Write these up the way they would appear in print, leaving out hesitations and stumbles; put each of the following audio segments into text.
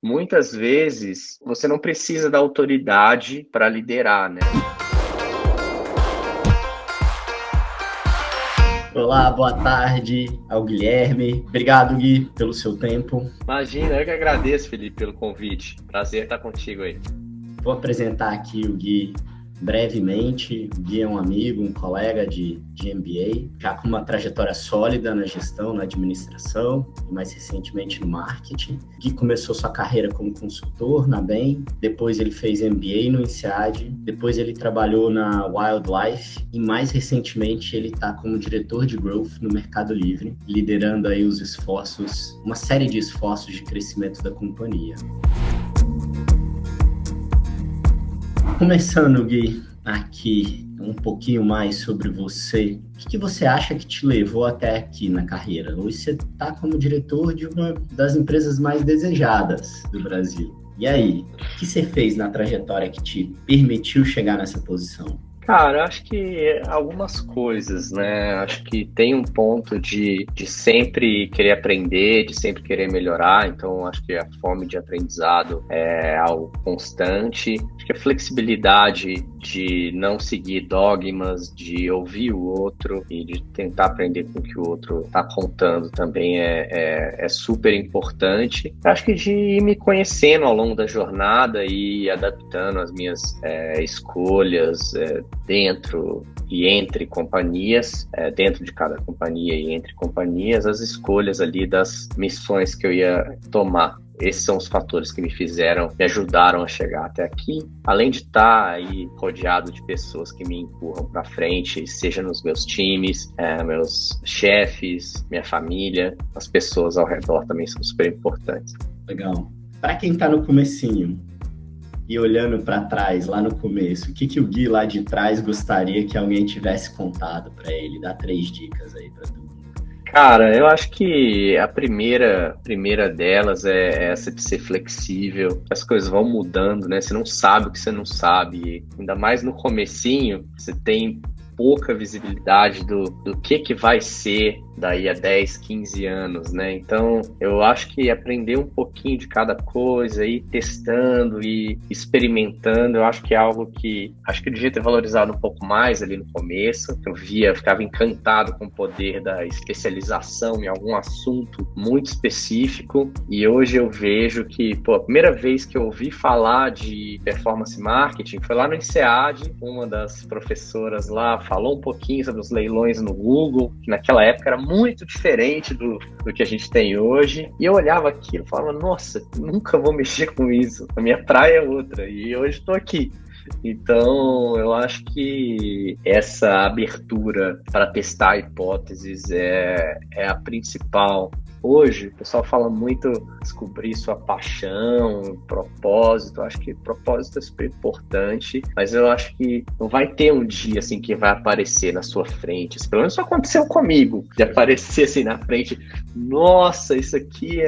Muitas vezes você não precisa da autoridade para liderar, né? Olá, boa tarde ao Guilherme. Obrigado, Gui, pelo seu tempo. Imagina, eu que agradeço, Felipe, pelo convite. Prazer estar contigo aí. Vou apresentar aqui o Gui brevemente. O Gui é um amigo, um colega de MBA, já com uma trajetória sólida na gestão, na administração e mais recentemente no marketing. O Gui começou sua carreira como consultor na Bain, depois ele fez MBA no INSEAD, depois ele trabalhou na Wildlife e mais recentemente ele está como diretor de Growth no Mercado Livre, liderando aí os esforços, uma série de esforços de crescimento da companhia. Começando, Gui, aqui um pouquinho mais sobre você. O que você acha que te levou até aqui na carreira? Hoje você está como diretor de uma das empresas mais desejadas do Brasil. E aí, o que você fez na trajetória que te permitiu chegar nessa posição? Cara, acho que algumas coisas, né? Acho que tem um ponto de sempre querer aprender, de sempre querer melhorar, então acho que a fome de aprendizado é algo constante. Acho que a flexibilidade de não seguir dogmas, de ouvir o outro e de tentar aprender com o que o outro está contando também é super importante. Acho que de ir me conhecendo ao longo da jornada e adaptando as minhas escolhas, dentro e entre companhias, dentro de cada companhia e entre companhias, as escolhas ali das missões que eu ia tomar. Esses são os fatores que me ajudaram a chegar até aqui, além de estar aí rodeado de pessoas que me empurram para frente, seja nos meus times, meus chefes, minha família, as pessoas ao redor também são super importantes. Legal. Para quem está no comecinho, e olhando para trás, lá no começo, o que o Gui lá de trás gostaria que alguém tivesse contado para ele? Dá 3 dicas aí para todo mundo. Cara, eu acho que a primeira delas é essa de ser flexível. As coisas vão mudando, né? Você não sabe o que você não sabe. Ainda mais no comecinho, você tem pouca visibilidade do que vai ser daí a 10, 15 anos, né? Então, eu acho que aprender um pouquinho de cada coisa, ir testando e experimentando, eu acho que é algo que acho que eu devia ter valorizado um pouco mais ali no começo. Ficava encantado com o poder da especialização em algum assunto muito específico, e hoje eu vejo que, a primeira vez que eu ouvi falar de performance marketing foi lá no INSEAD, uma das professoras lá falou um pouquinho sobre os leilões no Google, que naquela época era muito diferente do que a gente tem hoje, e eu olhava aquilo e falava, nossa, nunca vou mexer com isso, a minha praia é outra, e hoje estou aqui. Então, eu acho que essa abertura para testar hipóteses é a principal. Hoje, o pessoal fala muito descobrir sua paixão, propósito. Eu acho que propósito é super importante, mas eu acho que não vai ter um dia assim que vai aparecer na sua frente. Isso, pelo menos isso aconteceu comigo, de aparecer assim na frente. Nossa, isso aqui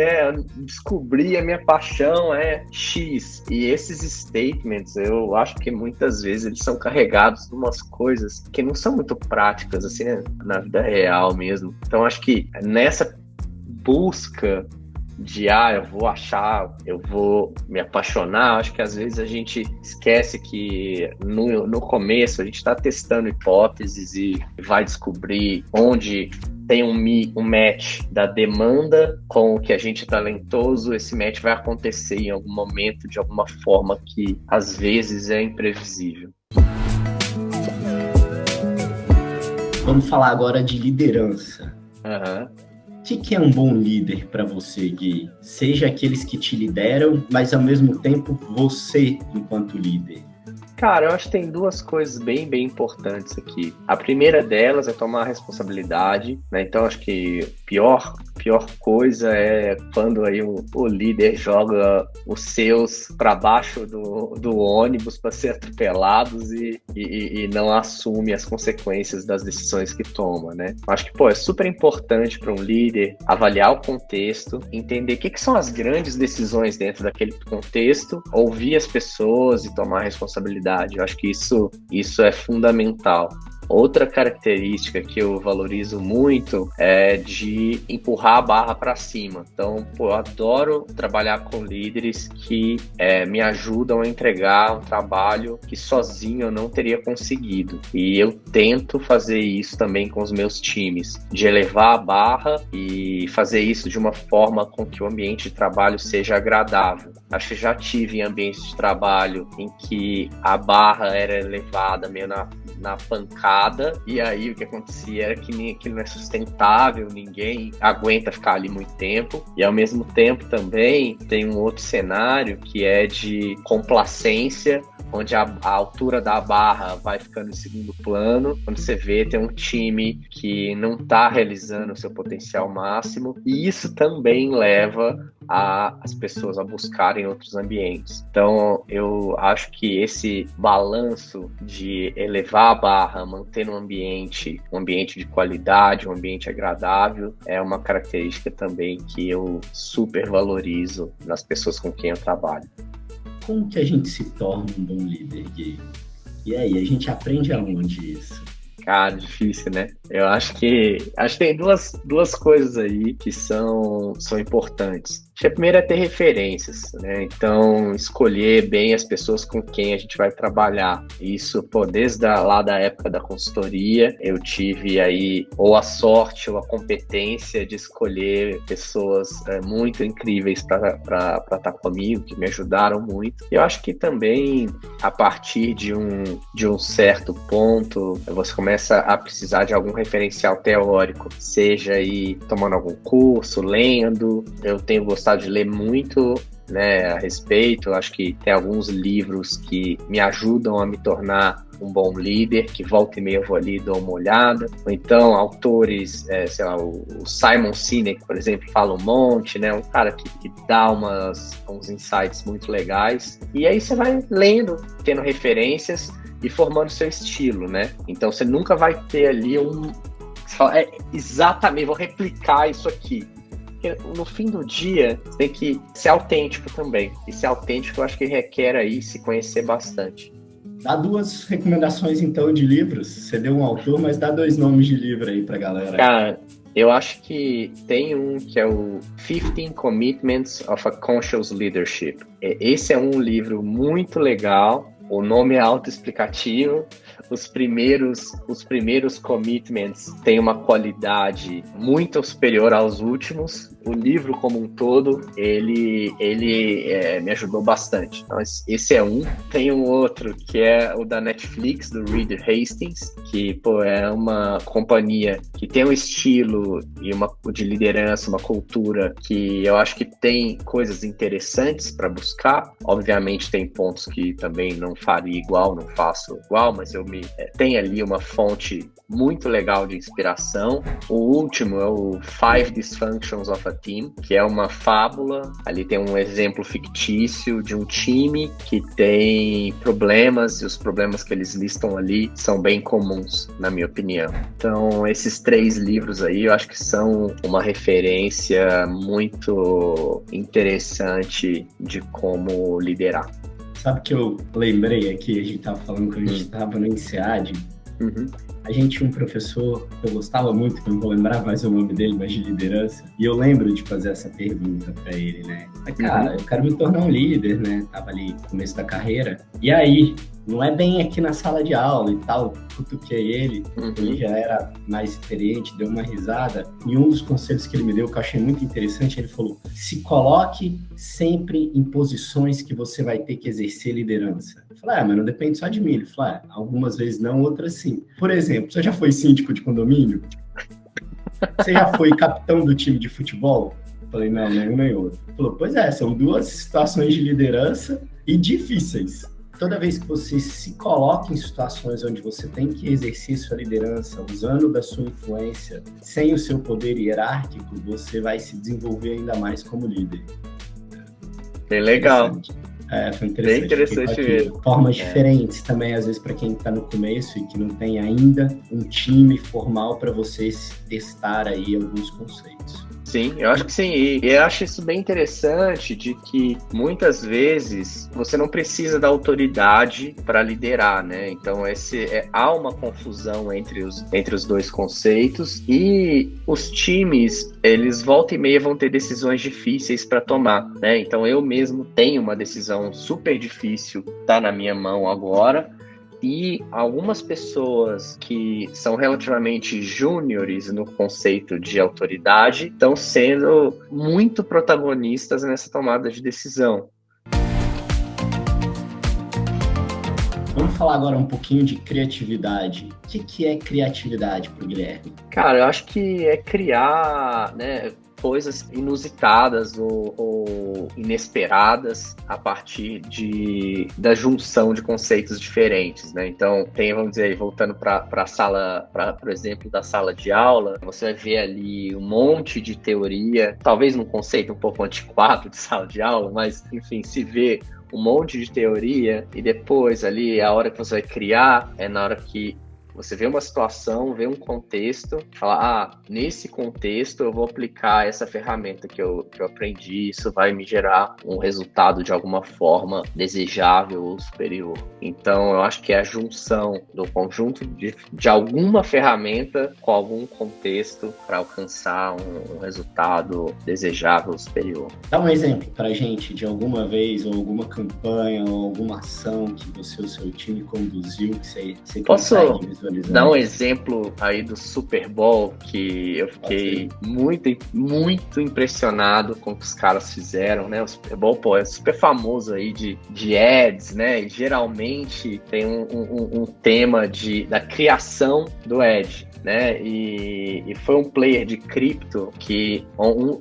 descobri a minha paixão é X. E esses statements, eu acho que muitas vezes eles são carregados de umas coisas que não são muito práticas, assim, né? Na vida real mesmo. Então, acho que nessa busca de, eu vou me apaixonar, acho que às vezes a gente esquece que no começo a gente está testando hipóteses e vai descobrir onde tem um match da demanda com o que a gente é talentoso, esse match vai acontecer em algum momento, de alguma forma que às vezes é imprevisível. Vamos falar agora de liderança. O que é um bom líder para você, Gui? Seja aqueles que te lideram, mas ao mesmo tempo você enquanto líder. Cara, eu acho que tem duas coisas bem, bem importantes aqui. A primeira delas é tomar a responsabilidade, né? Então, acho que pior coisa é quando aí o líder joga os seus para baixo do ônibus para ser atropelados e não assume as consequências das decisões que toma, né? Acho que, é super importante para um líder avaliar o contexto, entender o que são as grandes decisões dentro daquele contexto, ouvir as pessoas e tomar responsabilidade. Eu acho que isso é fundamental. Outra característica que eu valorizo muito é de empurrar a barra para cima. Então, eu adoro trabalhar com líderes que me ajudam a entregar um trabalho que sozinho eu não teria conseguido. E eu tento fazer isso também com os meus times, de elevar a barra e fazer isso de uma forma com que o ambiente de trabalho seja agradável. Acho que já tive em ambientes de trabalho em que a barra era elevada meio na pancada, e aí o que acontecia era que aquilo não é sustentável, ninguém aguenta ficar ali muito tempo, e ao mesmo tempo também tem um outro cenário que é de complacência, onde a altura da barra vai ficando em segundo plano, quando você vê tem um time que não está realizando o seu potencial máximo, e isso também leva as pessoas a buscarem outros ambientes. Então, eu acho que esse balanço de elevar a barra, manter um ambiente de qualidade, um ambiente agradável, é uma característica também que eu super valorizo nas pessoas com quem eu trabalho. Como que a gente se torna um bom líder, Gui? E aí, a gente aprende aonde isso? Cara, difícil, né? Eu acho que tem duas coisas aí que são importantes. Acho que a primeira é ter referências, né? Então, escolher bem as pessoas com quem a gente vai trabalhar. Isso, desde lá da época da consultoria, eu tive aí ou a sorte ou a competência de escolher pessoas muito incríveis para estar comigo, que me ajudaram muito. Eu acho que também, a partir de um certo ponto, você começa a precisar de algum referencial teórico, seja aí tomando algum curso, lendo. Eu tenho gostado de ler muito, né, a respeito. Eu acho que tem alguns livros que me ajudam a me tornar um bom líder, que volta e meia eu vou ali e dou uma olhada. Ou então, autores, sei lá, o Simon Sinek, por exemplo, fala um monte, né? Um cara que dá uns insights muito legais. E aí você vai lendo, tendo referências e formando seu estilo, né? Então, você nunca vai ter ali exatamente, vou replicar isso aqui. Porque no fim do dia, você tem que ser autêntico também. E ser autêntico, eu acho que requer aí se conhecer bastante. Dá 2 recomendações, então, de livros. Você deu um autor, mas dá 2 nomes de livro aí pra galera. Cara, eu acho que tem um que é o 15 Commitments of a Conscious Leadership. Esse é um livro muito legal. O nome é autoexplicativo. Os primeiros commitments têm uma qualidade muito superior aos últimos. O livro como um todo, ele me ajudou bastante. Então, esse é um. Tem um outro que é o da Netflix, do Reed Hastings, que é uma companhia que tem um estilo e de liderança, uma cultura que eu acho que tem coisas interessantes para buscar. Obviamente tem pontos que também não faria igual, não faço igual, mas tem ali uma fonte muito legal de inspiração. O último é o 5 Dysfunctions of a Team, que é uma fábula. Ali tem um exemplo fictício de um time que tem problemas, e os problemas que eles listam ali são bem comuns, na minha opinião. Então, esses 3 livros aí, eu acho que são uma referência muito interessante de como liderar. Sabe que eu lembrei aqui, a gente estava falando que a gente estava no INSEAD. Uhum. A gente tinha um professor que eu gostava muito, que eu não vou lembrar mais o nome dele, mas de liderança. E eu lembro de fazer essa pergunta para ele, né? Cara, eu quero me tornar um líder, né? Tava ali no começo da carreira. E aí, não é bem aqui na sala de aula e tal, cutuquei ele, ele já era mais experiente, deu uma risada. E um dos conselhos que ele me deu, que eu achei muito interessante, ele falou: se coloque sempre em posições que você vai ter que exercer liderança. Eu falei, mas não depende só de mim. Ele falou, algumas vezes não, outras sim. Por exemplo, você já foi síndico de condomínio? Você já foi capitão do time de futebol? Eu falei, não, nenhum nem outro. Ele falou, pois são 2 situações de liderança e difíceis. Toda vez que você se coloca em situações onde você tem que exercer sua liderança, usando da sua influência, sem o seu poder hierárquico, você vai se desenvolver ainda mais como líder. Bem legal. Foi interessante. Bem interessante mesmo. Formas diferentes também, às vezes, para quem está no começo e que não tem ainda um time formal para vocês testar aí alguns conceitos. Sim, eu acho que sim. E eu acho isso bem interessante de que muitas vezes você não precisa da autoridade para liderar, né? Então há uma confusão entre os dois conceitos e os times, eles volta e meia vão ter decisões difíceis para tomar, né? Então eu mesmo tenho uma decisão super difícil, tá na minha mão agora. E algumas pessoas que são relativamente júniores no conceito de autoridade estão sendo muito protagonistas nessa tomada de decisão. Vamos falar agora um pouquinho de criatividade. O que é criatividade para o Guilherme? Cara, eu acho que é criar, né, coisas inusitadas ou inesperadas a partir da junção de conceitos diferentes, né? Então, vamos dizer, voltando para a sala, por exemplo, da sala de aula, você vai ver ali um monte de teoria, talvez num conceito um pouco antiquado de sala de aula, mas, enfim, se vê um monte de teoria e depois ali, a hora que você vai criar, é na hora que você vê uma situação, vê um contexto, fala, nesse contexto eu vou aplicar essa ferramenta que eu aprendi, isso vai me gerar um resultado de alguma forma desejável ou superior. Então, eu acho que é a junção do conjunto de alguma ferramenta com algum contexto para alcançar um resultado desejável ou superior. Dá um exemplo para a gente de alguma vez, ou alguma campanha, ou alguma ação que você ou seu time conduziu, que você consegue visualizar. Dá um exemplo aí do Super Bowl, que eu fiquei muito impressionado com o que os caras fizeram, né? O Super Bowl, é super famoso aí de ads, né? E geralmente tem um tema da criação do ad, né? E foi um player de cripto que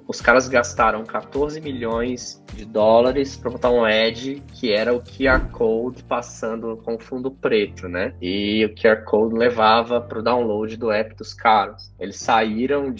os caras gastaram 14 milhões de dólares para botar um ad que era o QR Code passando com fundo preto, né? E o QR Code levava para o download do app dos caras. Eles saíram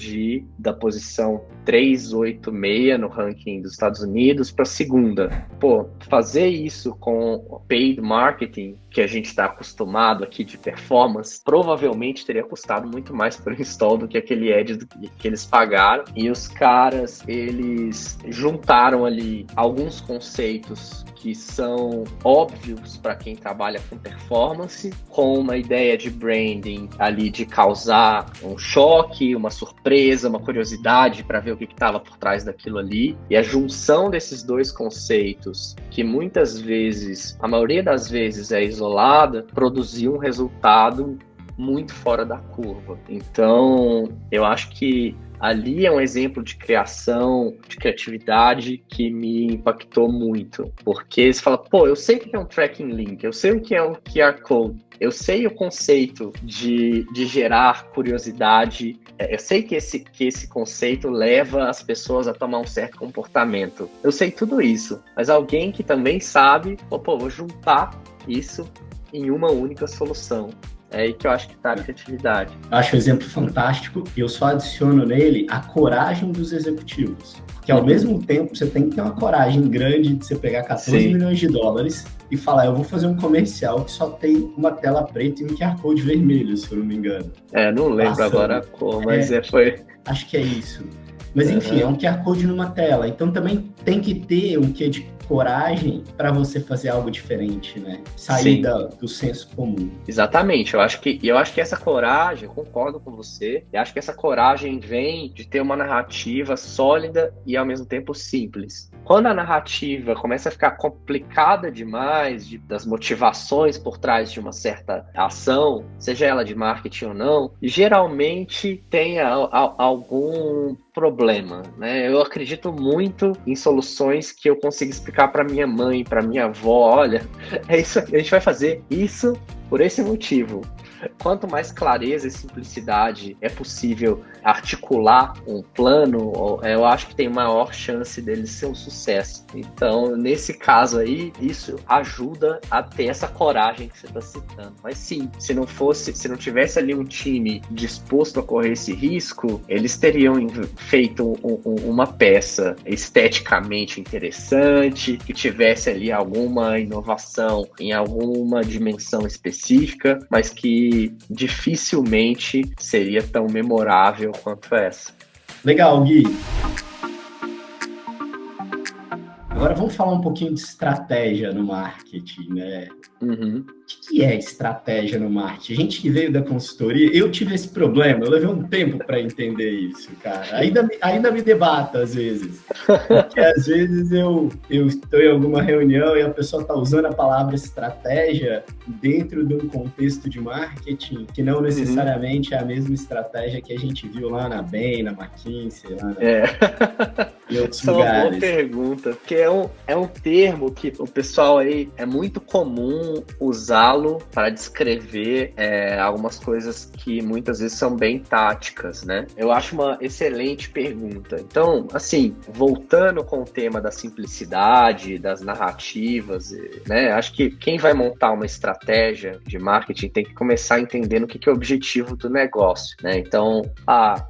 da posição 386 no ranking dos Estados Unidos para a segunda. Pô, fazer isso com paid marketing, que a gente está acostumado aqui de performance, provavelmente teria custado muito mais por install do que aquele ad que eles pagaram. E os caras, eles juntaram ali alguns conceitos que são óbvios para quem trabalha com performance, com uma ideia de branding ali de causar um choque, uma surpresa, uma curiosidade para ver o que estava por trás daquilo ali. E a junção desses dois conceitos, que muitas vezes, a maioria das vezes é isolada, produziu um resultado muito fora da curva. Então, eu acho que ali é um exemplo de criação, de criatividade que me impactou muito. Porque você fala, eu sei o que é um tracking link, eu sei o que é um QR Code, eu sei o conceito de gerar curiosidade, eu sei que esse conceito leva as pessoas a tomar um certo comportamento. Eu sei tudo isso, mas alguém que também sabe, vou juntar isso em uma única solução. É aí que eu acho que está a criatividade. Eu acho o exemplo fantástico e eu só adiciono nele a coragem dos executivos. Porque ao mesmo tempo você tem que ter uma coragem grande de você pegar 14 milhões de dólares e falar, eu vou fazer um comercial que só tem uma tela preta e um QR Code vermelho, se eu não me engano. Não lembro agora a cor, mas foi... Acho que é isso. Mas enfim, é um QR Code numa tela. Então também tem que ter um quê de coragem para você fazer algo diferente, né? Sair do senso comum. Exatamente. Eu acho que essa coragem, eu concordo com você, eu acho que essa coragem vem de ter uma narrativa sólida e ao mesmo tempo simples. Quando a narrativa começa a ficar complicada demais, das motivações por trás de uma certa ação, seja ela de marketing ou não, geralmente tem algum problema, né? Eu acredito muito em soluções que eu consigo explicar para minha mãe, para minha avó, olha, é isso, a gente vai fazer isso por esse motivo. Quanto mais clareza e simplicidade é possível articular um plano, eu acho que tem maior chance dele ser um sucesso. Então, nesse caso aí, isso ajuda a ter essa coragem que você está citando. Mas sim, se não tivesse ali um time disposto a correr esse risco, eles teriam feito uma peça esteticamente interessante, que tivesse ali alguma inovação em alguma dimensão específica, mas que dificilmente seria tão memorável quanto essa. Legal, Gui. Agora vamos falar um pouquinho de estratégia no marketing, né? Uhum. O que é estratégia no marketing? A gente que veio da consultoria, eu tive esse problema, eu levei um tempo para entender isso, cara. Ainda me debato às vezes. Porque às vezes eu estou em alguma reunião e a pessoa está usando a palavra estratégia dentro de um contexto de marketing que não necessariamente é a mesma estratégia que a gente viu lá na Bain, na McKinsey, lá em outros lugares. Essa é uma boa pergunta, porque é um termo que o pessoal aí é muito comum usá-lo para descrever algumas coisas que muitas vezes são bem táticas, né? Eu acho uma excelente pergunta. Então, assim, voltando com o tema da simplicidade, das narrativas, né? Acho que quem vai montar uma estratégia de marketing tem que começar entendendo o que é o objetivo do negócio, né? Então,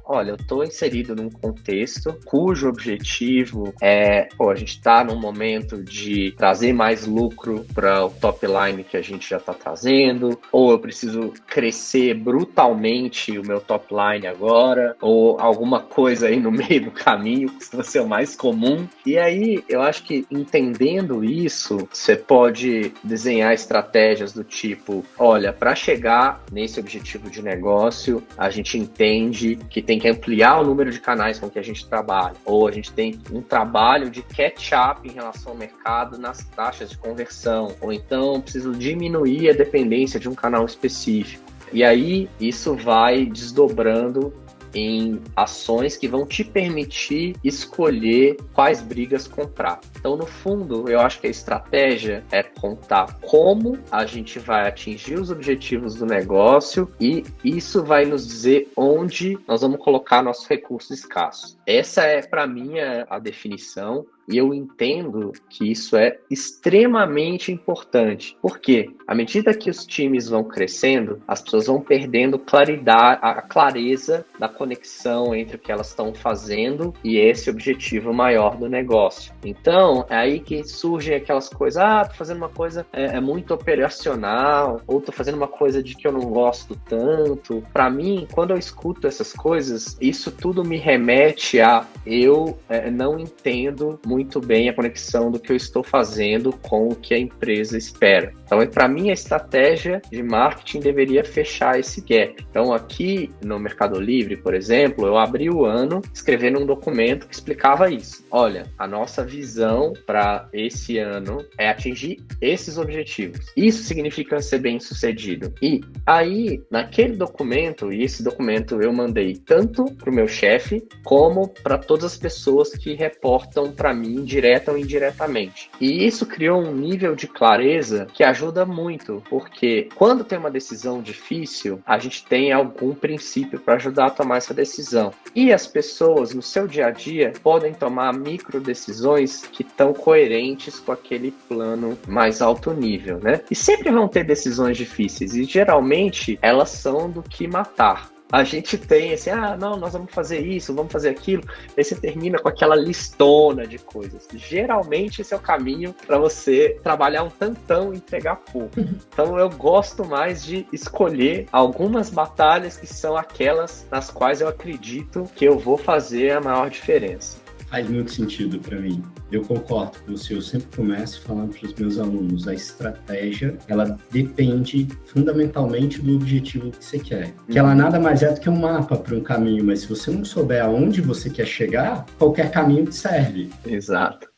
olha, eu estou inserido num contexto cujo objetivo a gente está num momento de trazer mais lucro para o top line que a gente já está trazendo, ou eu preciso crescer brutalmente o meu top line agora, ou alguma coisa aí no meio do caminho, que costuma ser o mais comum. E aí, eu acho que entendendo isso, você pode desenhar estratégias do tipo, olha, para chegar nesse objetivo de negócio, a gente entende que tem que ampliar o número de canais com que a gente trabalha, ou a gente tem um trabalho de catch-up em relação ao mercado nas taxas de conversão, ou então preciso diminuir a dependência de um canal específico. E aí, isso vai desdobrando em ações que vão te permitir escolher quais brigas comprar. Então, no fundo, eu acho que a estratégia é contar como a gente vai atingir os objetivos do negócio e isso vai nos dizer onde nós vamos colocar nossos recursos escassos. Essa é, para mim, a definição. E eu entendo que isso é extremamente importante. Por quê? À medida que os times vão crescendo, as pessoas vão perdendo a clareza da conexão entre o que elas estão fazendo e esse objetivo maior do negócio. Então, é aí que surgem aquelas coisas, tô fazendo uma coisa muito operacional, ou tô fazendo uma coisa de que eu não gosto tanto. Para mim, quando eu escuto essas coisas, isso tudo me remete a eu não entendo muito bem a conexão do que eu estou fazendo com o que a empresa espera. Então, para mim, a estratégia de marketing deveria fechar esse gap. Então, aqui no Mercado Livre, por exemplo, eu abri o ano escrevendo um documento que explicava isso. Olha, a nossa visão para esse ano é atingir esses objetivos. Isso significa ser bem-sucedido. E aí, naquele documento, e esse documento eu mandei tanto para o meu chefe, como para todas as pessoas que reportam para mim, direta ou indiretamente. E isso criou um nível de clareza que ajuda muito, porque quando tem uma decisão difícil, a gente tem algum princípio para ajudar a tomar essa decisão. E as pessoas, no seu dia a dia, podem tomar micro decisões que estão coerentes com aquele plano mais alto nível, né? E sempre vão ter decisões difíceis, e geralmente elas são do que matar. A gente tem assim, não, nós vamos fazer isso, vamos fazer aquilo, aí você termina com aquela listona de coisas. Geralmente esse é o caminho para você trabalhar um tantão e entregar pouco. Então eu gosto mais de escolher algumas batalhas que são aquelas nas quais eu acredito que eu vou fazer a maior diferença. Faz muito sentido para mim. Eu concordo com você. Eu sempre começo falando para os meus alunos, a estratégia, ela depende fundamentalmente do objetivo que você quer. Que ela nada mais é do que um mapa para um caminho, mas se você não souber aonde você quer chegar, qualquer caminho te serve. Exato.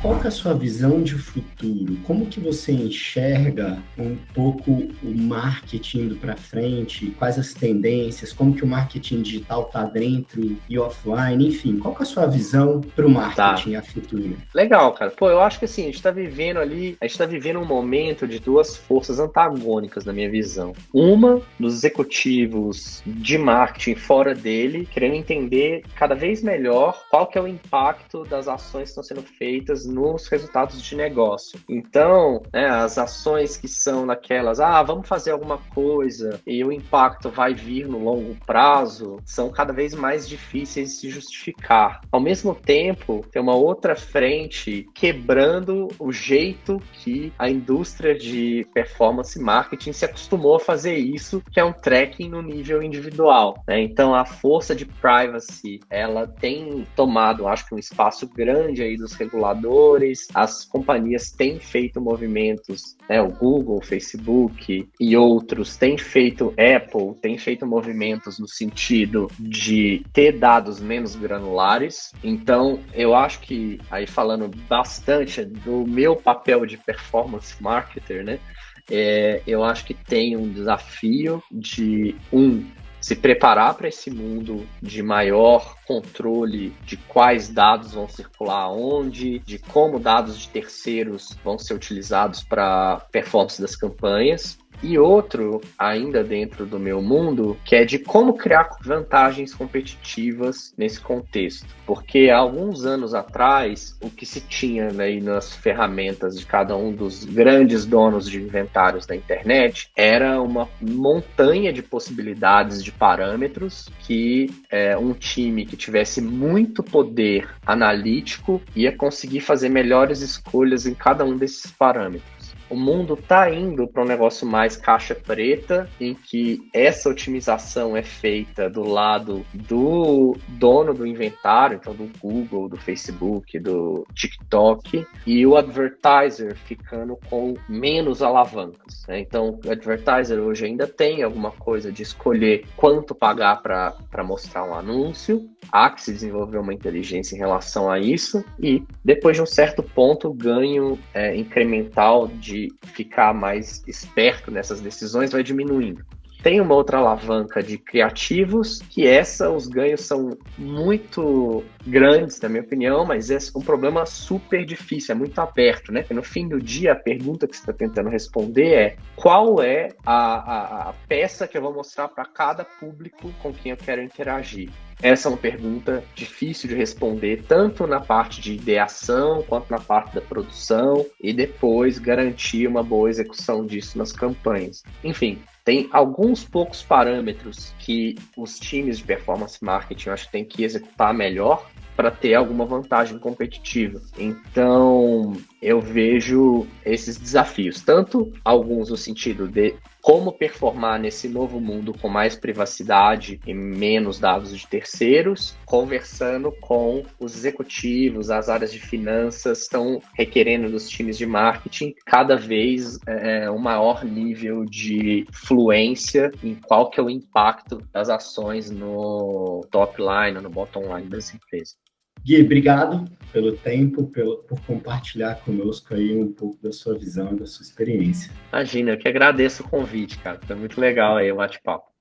Qual que é a sua visão de futuro? Como que você enxerga um pouco o marketing indo para frente? Quais as tendências? Como que o marketing digital está dentro e offline? Enfim, qual que é a sua visão para o marketing a futuro? Legal, cara. Eu acho que assim, a gente está vivendo um momento de duas forças antagônicas na minha visão. Uma, dos executivos de marketing fora dele, querendo entender cada vez melhor qual que é o impacto das ações que estão sendo feitas nos resultados de negócio. Então, né, as ações que são naquelas, vamos fazer alguma coisa e o impacto vai vir no longo prazo, são cada vez mais difíceis de se justificar. Ao mesmo tempo, tem uma outra frente quebrando o jeito que a indústria de performance marketing se acostumou a fazer isso, que é um tracking no nível individual, né? Então, a força de privacy, ela tem tomado, acho que um espaço grande aí dos reguladores, as companhias têm feito movimentos, né? O Google, o Facebook e outros têm feito, Apple tem feito movimentos no sentido de ter dados menos granulares. Então, eu acho que, aí falando bastante do meu papel de performance marketer, né? Eu acho que tem um desafio de, se preparar para esse mundo de maior controle de quais dados vão circular onde, de como dados de terceiros vão ser utilizados para performance das campanhas. E outro, ainda dentro do meu mundo, que é de como criar vantagens competitivas nesse contexto. Porque há alguns anos atrás, o que se tinha aí nas ferramentas de cada um dos grandes donos de inventários da internet era uma montanha de possibilidades de parâmetros que um time que tivesse muito poder analítico ia conseguir fazer melhores escolhas em cada um desses parâmetros. O mundo está indo para um negócio mais caixa preta, em que essa otimização é feita do lado do dono do inventário, então do Google, do Facebook, do TikTok, e o advertiser ficando com menos alavancas, né? Então, o advertiser hoje ainda tem alguma coisa de escolher quanto pagar para mostrar um anúncio. Há que se desenvolver uma inteligência em relação a isso, e depois de um certo ponto, o ganho incremental de ficar mais esperto nessas decisões vai diminuindo. Tem uma outra alavanca de criativos, que os ganhos são muito grandes, na minha opinião, mas é um problema super difícil, é muito aberto, né? E no fim do dia, a pergunta que você está tentando responder é: qual é a peça que eu vou mostrar para cada público com quem eu quero interagir? Essa é uma pergunta difícil de responder, tanto na parte de ideação, quanto na parte da produção, e depois garantir uma boa execução disso nas campanhas. Enfim, tem alguns poucos parâmetros que os times de performance marketing, eu acho que tem que executar melhor para ter alguma vantagem competitiva. Então, eu vejo esses desafios, tanto alguns no sentido de como performar nesse novo mundo com mais privacidade e menos dados de terceiros, conversando com os executivos, as áreas de finanças estão requerendo dos times de marketing cada vez um maior nível de fluência em qual que é o impacto das ações no top line, no bottom line das empresas. Gui, obrigado pelo tempo, por compartilhar conosco aí um pouco da sua visão e da sua experiência. Imagina, eu que agradeço o convite, cara. Foi muito legal aí o bate-papo.